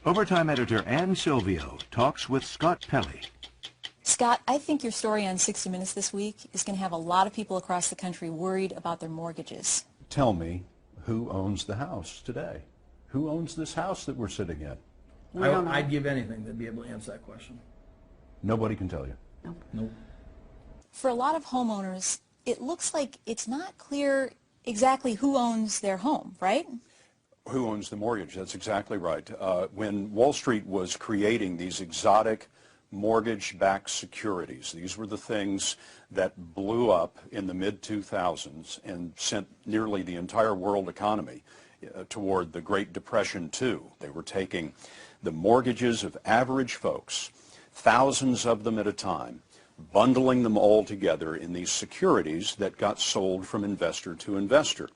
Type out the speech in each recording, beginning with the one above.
Overtime editor Ann Silvio talks with Scott Pelley. Scott, I think your story on 60 Minutes this week is going to have a lot of people across the country worried about their mortgages. Tell me, who owns the house today? Who owns this house that we're sitting in? I'd give anything to be able to answer that question. Nobody can tell you. Nope. For a lot of homeowners, it looks like it's not clear exactly who owns their home, right? Who owns the mortgage? That's exactly right. When Wall Street was creating these exotic mortgage-backed securities, these were the things that blew up in the mid-2000s and sent nearly the entire world economy toward the Great Depression too. They were taking the mortgages of average folks, thousands of them at a time, bundling them all together in these securities that got sold from investor to investor.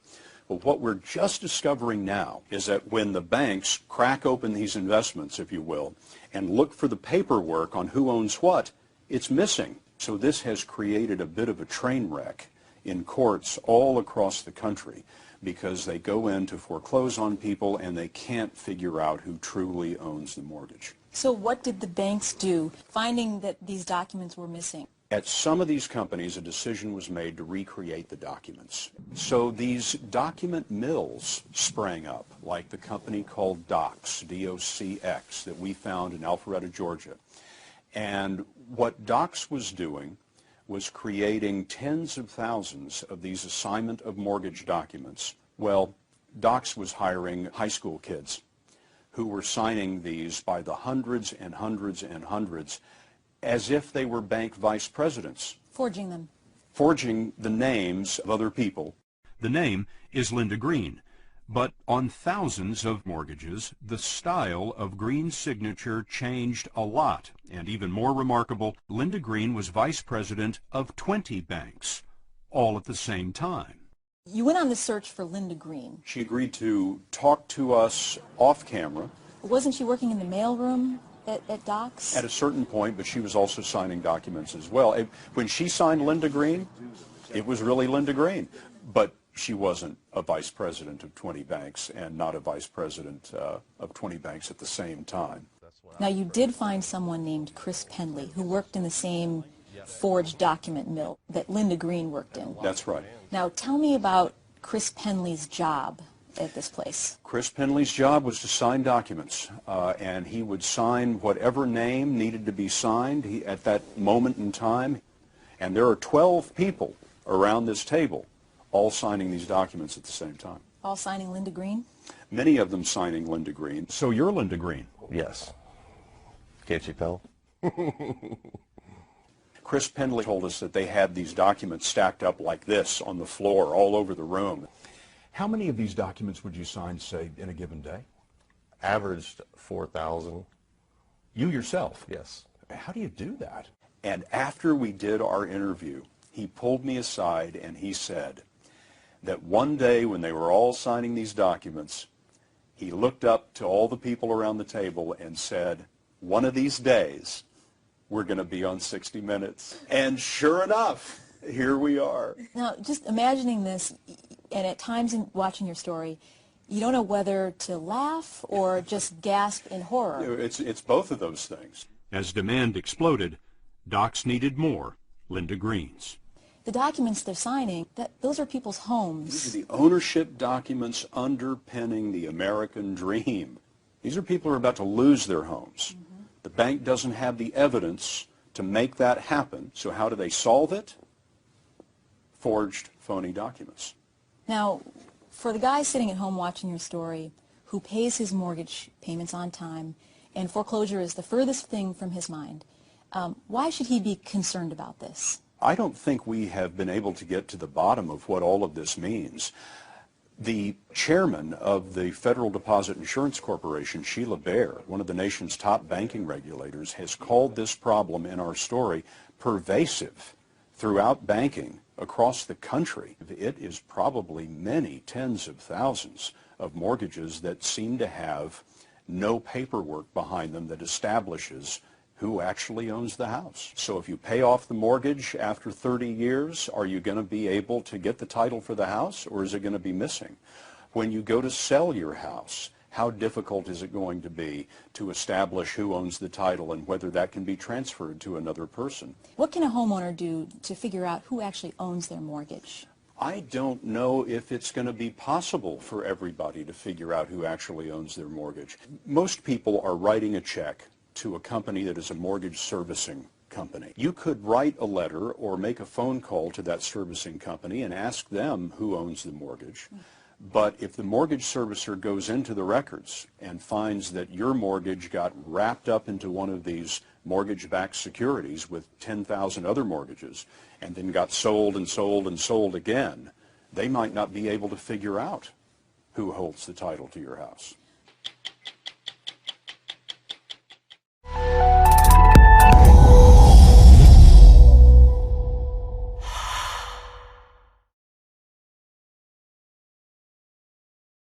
But what we're just discovering now is that when the banks crack open these investments, if you will, and look for the paperwork on who owns what, it's missing. So this has created a bit of a train wreck in courts all across the country because they go in to foreclose on people and they can't figure out who truly owns the mortgage. So what did the banks do, finding that these documents were missing? At some of these companies, a decision was made to recreate the documents. So these document mills sprang up, like the company called Docs, D-O-C-X, that we found in Alpharetta, Georgia. And what Docs was doing was creating tens of thousands of these assignment of mortgage documents. Well, Docs was hiring high school kids who were signing these by the hundreds and hundreds and hundreds as if they were bank vice presidents. Forging them. Forging the names of other people. The name is Linda Green, but on thousands of mortgages, the style of Green's signature changed a lot. And even more remarkable, Linda Green was vice president of 20 banks, all at the same time. You went on the search for Linda Green. She agreed to talk to us off camera. Wasn't she working in the mailroom at Docs? At a certain point, but she was also signing documents as well. When she signed Linda Green, it was really Linda Green, but she wasn't a vice president of 20 banks and not a vice president of 20 banks at the same time. Now, you did find someone named Chris Penley who worked in the same forged document mill that Linda Green worked in. That's right. Now, tell me about Chris Penley's job at this place. Chris Penley's job was to sign documents, and he would sign whatever name needed to be signed at that moment in time. And there are 12 people around this table all signing these documents at the same time. All signing Linda Green? Many of them signing Linda Green. So you're Linda Green? Yes. Can't you tell? Chris Penley told us that they had these documents stacked up like this on the floor all over the room. How many of these documents would you sign, say, in a given day? Averaged 4,000. You yourself? Yes. How do you do that? And after we did our interview, he pulled me aside and he said that one day when they were all signing these documents, he looked up to all the people around the table and said, one of these days, we're going to be on 60 Minutes. And sure enough, here we are. Now, just imagining this, and at times in watching your story, you don't know whether to laugh or just gasp in horror. It's both of those things. As demand exploded, Docs needed more Linda Greens. The documents they're signing, those are people's homes. These are the ownership documents underpinning the American dream. These are people who are about to lose their homes. Mm-hmm. The bank doesn't have the evidence to make that happen, so how do they solve it? Forged, phony documents. Now, for the guy sitting at home watching your story who pays his mortgage payments on time and foreclosure is the furthest thing from his mind, why should he be concerned about this? I don't think we have been able to get to the bottom of what all of this means. The chairman of the Federal Deposit Insurance Corporation, Sheila Bair, one of the nation's top banking regulators, has called this problem in our story pervasive throughout banking across the country. It is probably many tens of thousands of mortgages that seem to have no paperwork behind them that establishes who actually owns the house. So if you pay off the mortgage after 30 years, are you going to be able to get the title for the house, or is it going to be missing? When you go to sell your house, how difficult is it going to be to establish who owns the title and whether that can be transferred to another person? What can a homeowner do to figure out who actually owns their mortgage? I don't know if it's going to be possible for everybody to figure out who actually owns their mortgage. Most people are writing a check to a company that is a mortgage servicing company. You could write a letter or make a phone call to that servicing company and ask them who owns the mortgage. But if the mortgage servicer goes into the records and finds that your mortgage got wrapped up into one of these mortgage-backed securities with 10,000 other mortgages and then got sold and sold and sold again, they might not be able to figure out who holds the title to your house.